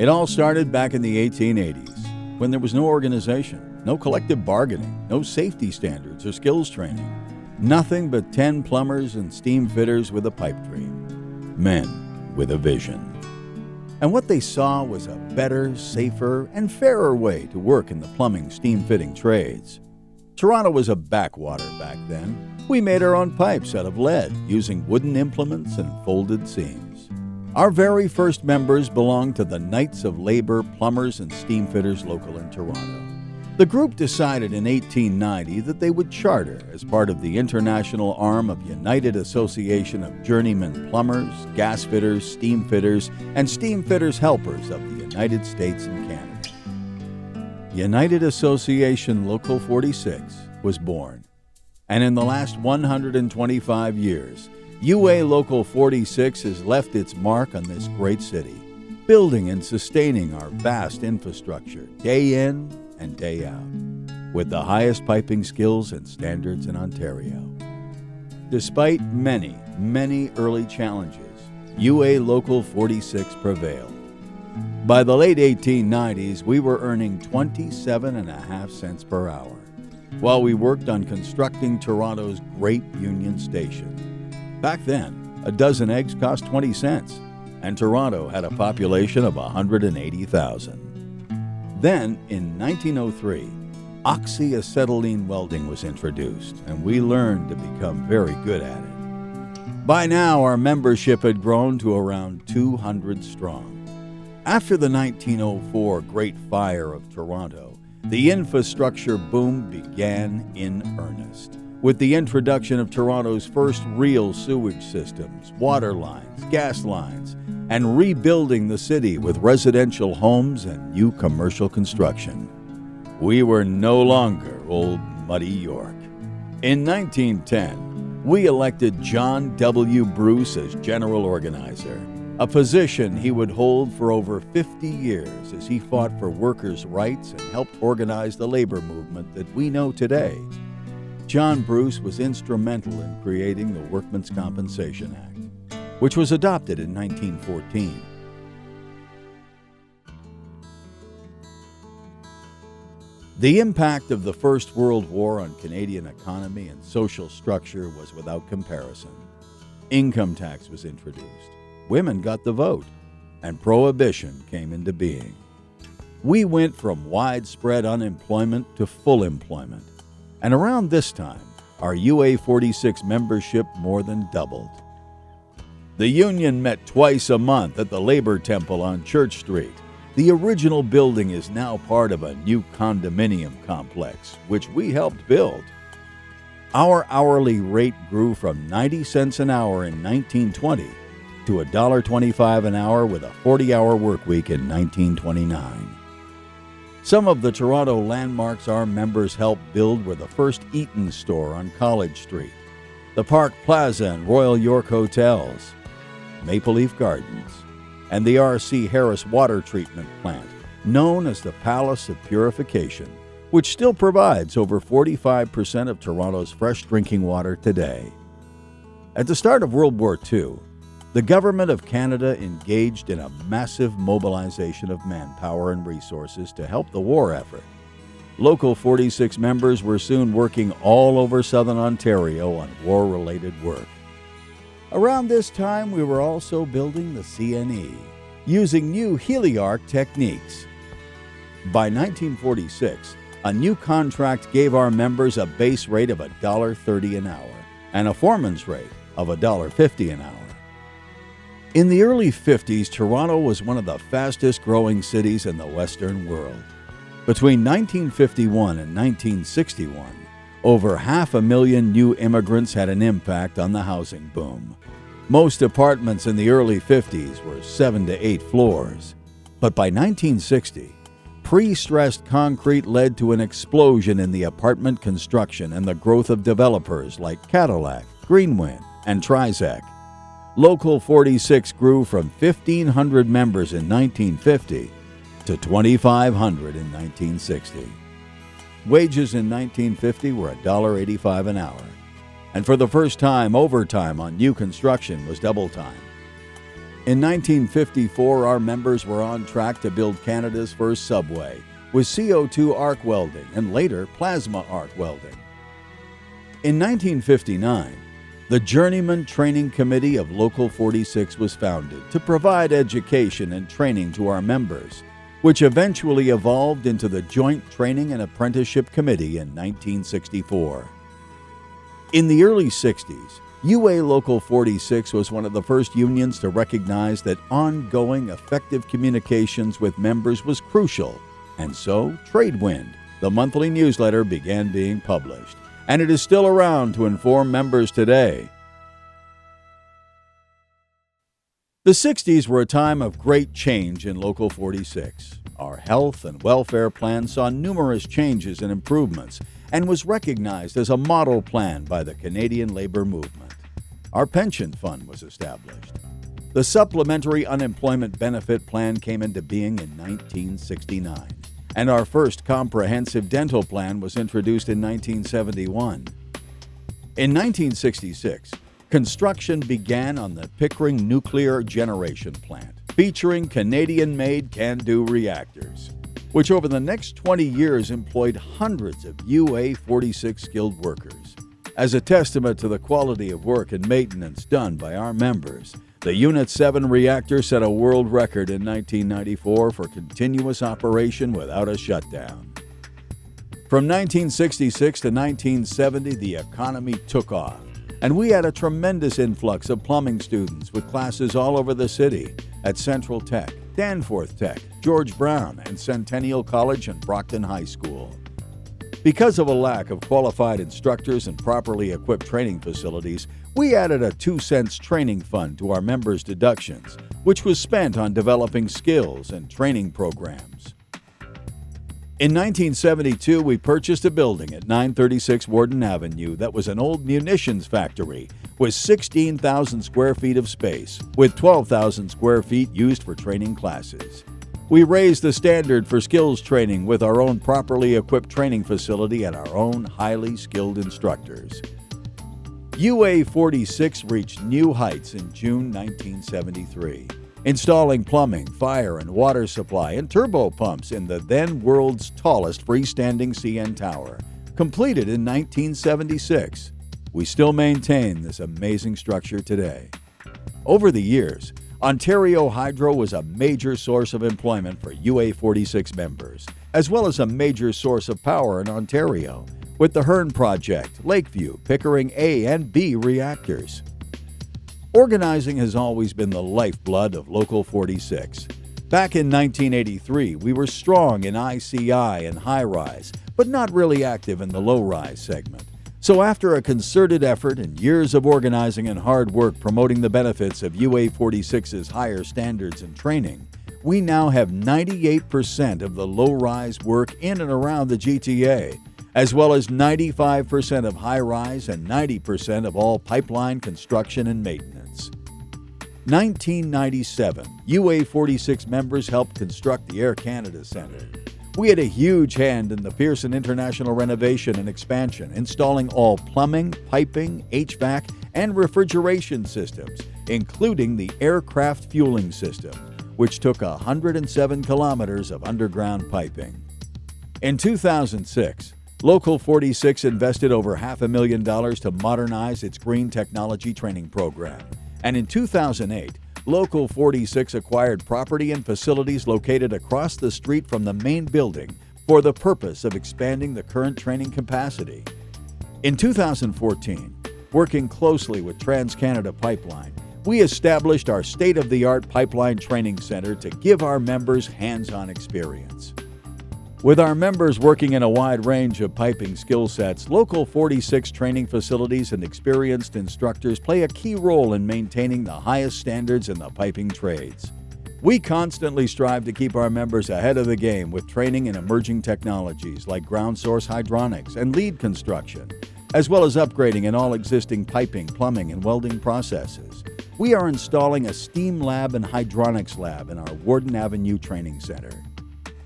It all started back in the 1880s, when there was no organization, no collective bargaining, no safety standards or skills training. Nothing but 10 plumbers and steam fitters with a pipe dream. Men with a vision. And what they saw was a better, safer, and fairer way to work in the plumbing, steam fitting trades. Toronto was a backwater back then. We made our own pipes out of lead, using wooden implements and folded seams. Our very first members belonged to the Knights of Labor Plumbers and Steam Fitters local in Toronto. The group decided in 1890 that they would charter as part of the international arm of United Association of Journeymen Plumbers, Gas Fitters, Steam Fitters, and Steam Fitters Helpers of the United States and Canada. United Association Local 46 was born. And in the last 125 years, UA Local 46 has left its mark on this great city, building and sustaining our vast infrastructure day in and day out, with the highest piping skills and standards in Ontario. Despite many, many early challenges, UA Local 46 prevailed. By the late 1890s, we were earning 27.5 cents per hour, while we worked on constructing Toronto's great Union Station. Back then, a dozen eggs cost 20 cents, and Toronto had a population of 180,000. Then, in 1903, oxyacetylene welding was introduced, and we learned to become very good at it. By now, our membership had grown to around 200 strong. After the 1904 Great Fire of Toronto, the infrastructure boom began in earnest, with the introduction of Toronto's first real sewage systems, water lines, gas lines, and rebuilding the city with residential homes and new commercial construction. We were no longer old muddy York. In 1910, we elected John W. Bruce as general organizer, a position he would hold for over 50 years as he fought for workers' rights and helped organize the labor movement that we know today. John Bruce was instrumental in creating the Workmen's Compensation Act, which was adopted in 1914. The impact of the First World War on Canadian economy and social structure was without comparison. Income tax was introduced, women got the vote, and prohibition came into being. We went from widespread unemployment to full employment, and around this time, our UA 46 membership more than doubled. The union met twice a month at the Labor Temple on Church Street. The original building is now part of a new condominium complex, which we helped build. Our hourly rate grew from 90 cents an hour in 1920 to $1.25 an hour with a 40-hour work week in 1929. Some of the Toronto landmarks our members helped build were the first Eaton store on College Street, the Park Plaza and Royal York Hotels, Maple Leaf Gardens, and the R.C. Harris Water Treatment Plant, known as the Palace of Purification, which still provides over 45% of Toronto's fresh drinking water today. At the start of World War II, the Government of Canada engaged in a massive mobilization of manpower and resources to help the war effort. Local 46 members were soon working all over southern Ontario on war-related work. Around this time, we were also building the CNE, using new HeliArc techniques. By 1946, a new contract gave our members a base rate of $1.30 an hour and a foreman's rate of $1.50 an hour. In the early 50s, Toronto was one of the fastest-growing cities in the Western world. Between 1951 and 1961, over 500,000 new immigrants had an impact on the housing boom. Most apartments in the early 50s were 7 to 8 floors. But by 1960, pre-stressed concrete led to an explosion in the apartment construction and the growth of developers like Cadillac, Greenwind, and Trizac. Local 46 grew from 1,500 members in 1950 to 2,500 in 1960. Wages in 1950 were $1.85 an hour, and for the first time, overtime on new construction was double time. In 1954, our members were on track to build Canada's first subway with CO2 arc welding and later plasma arc welding. In 1959, the Journeyman Training Committee of Local 46 was founded to provide education and training to our members, which eventually evolved into the Joint Training and Apprenticeship Committee in 1964. In the early 60s, UA Local 46 was one of the first unions to recognize that ongoing effective communications with members was crucial, and so Tradewind, the monthly newsletter, began being published, and it is still around to inform members today. The 60s were a time of great change in Local 46. Our health and welfare plan saw numerous changes and improvements and was recognized as a model plan by the Canadian labor movement. Our pension fund was established. The Supplementary Unemployment Benefit Plan came into being in 1969, and our first comprehensive dental plan was introduced in 1971. In 1966, construction began on the Pickering Nuclear Generation Plant, featuring Canadian-made CANDU reactors, which over the next 20 years employed hundreds of UA-46 skilled workers. As a testament to the quality of work and maintenance done by our members, the Unit 7 reactor set a world record in 1994 for continuous operation without a shutdown. From 1966 to 1970, the economy took off, and we had a tremendous influx of plumbing students with classes all over the city at Central Tech, Danforth Tech, George Brown, and Centennial College and Brockton High School. Because of a lack of qualified instructors and properly equipped training facilities, we added a 2-cents training fund to our members' deductions, which was spent on developing skills and training programs. In 1972, we purchased a building at 936 Warden Avenue that was an old munitions factory with 16,000 square feet of space, with 12,000 square feet used for training classes. We raised the standard for skills training with our own properly equipped training facility and our own highly skilled instructors. UA-46 reached new heights in June 1973, installing plumbing, fire and water supply and turbo pumps in the then world's tallest freestanding CN Tower, completed in 1976. We still maintain this amazing structure today. Over the years, Ontario Hydro was a major source of employment for UA-46 members, as well as a major source of power in Ontario, with the Hearn Project, Lakeview, Pickering A and B reactors. Organizing has always been the lifeblood of Local 46. Back in 1983, we were strong in ICI and high-rise, but not really active in the low-rise segment. So after a concerted effort and years of organizing and hard work promoting the benefits of UA-46's higher standards and training, we now have 98% of the low-rise work in and around the GTA, as well as 95% of high-rise and 90% of all pipeline construction and maintenance. 1997, UA-46 members helped construct the Air Canada Centre. We had a huge hand in the Pearson International renovation and expansion, installing all plumbing, piping, HVAC, and refrigeration systems, including the aircraft fueling system, which took 107 kilometers of underground piping. In 2006, Local 46 invested over $500,000 to modernize its green technology training program, and in 2008, Local 46 acquired property and facilities located across the street from the main building for the purpose of expanding the current training capacity. In 2014, working closely with TransCanada Pipeline, we established our state-of-the-art pipeline training center to give our members hands-on experience. With our members working in a wide range of piping skill sets, Local 46 training facilities and experienced instructors play a key role in maintaining the highest standards in the piping trades. We constantly strive to keep our members ahead of the game with training in emerging technologies like ground source hydronics and lead construction, as well as upgrading in all existing piping, plumbing, and welding processes. We are installing a steam lab and hydronics lab in our Warden Avenue Training Center.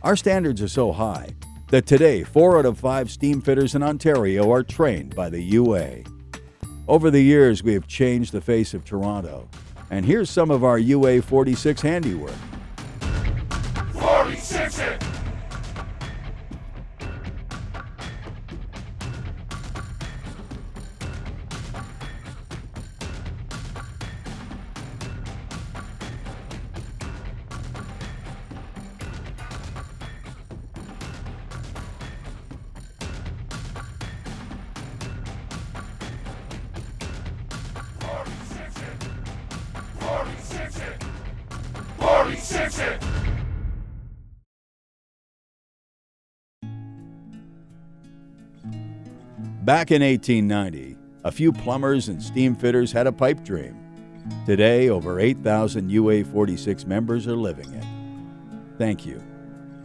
Our standards are so high that today 4 out of 5 steam fitters in Ontario are trained by the UA. Over the years, we have changed the face of Toronto. And here's some of our UA 46 handiwork. 46 it! Back in 1890, a few plumbers and steam fitters had a pipe dream. Today, over 8,000 UA 46 members are living it. Thank you.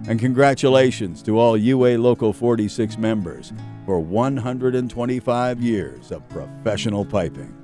And congratulations to all UA Local 46 members for 125 years of professional piping.